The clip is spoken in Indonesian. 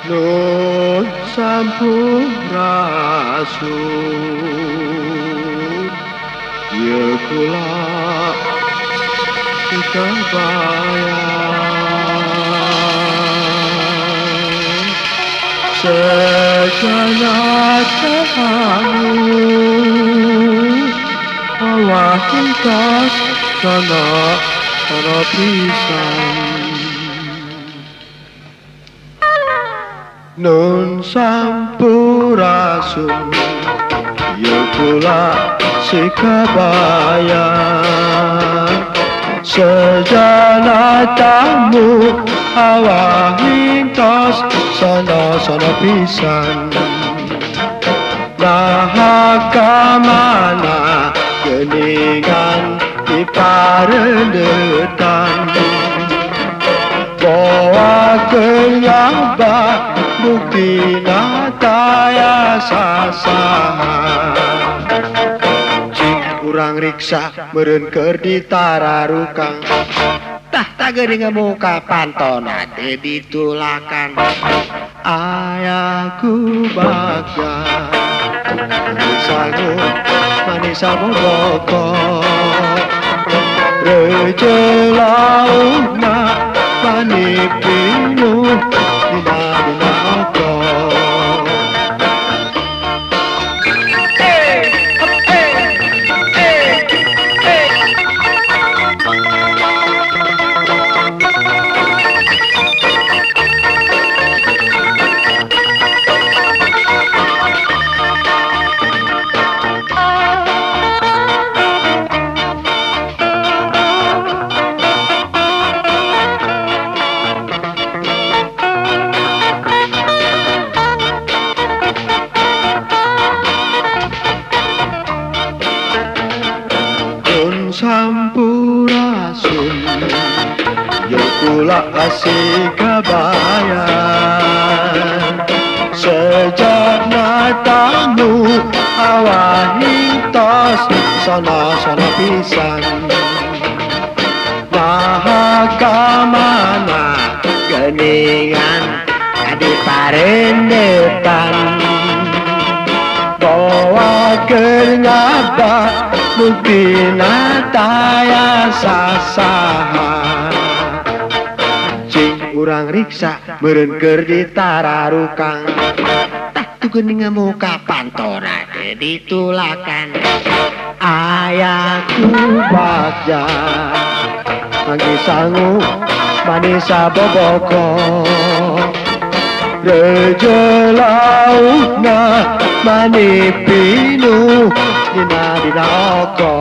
Nun sampurasun ye kula kebayang sejenak kamu awak kintas sana pisan. Nun sampurasun ya kula sekabayang sejana tamu awak hintos sana pisan. Nah kamana geningan di parendetan bawa kenyabak bukti nataya sasahan. Cik urang riksa meureun keur ditararukang tah tageuning muka panton ade ditulakan. Ayaku bagja manisamu manisa boboko rejelauna manipinu dina oko. Sampurasun ya kula asik kabayang sejana tamu awak hintos sana pisan. Nah kamana geningan adi parendetan bawa kenyabak bukti nataya sasahan. Cing urang riksa meureun keur ditararukang tah tu geuning muka pantona ditulakan. Ayaku bagja manggi sangu manisa boboko rejelauna manipinu dina oko.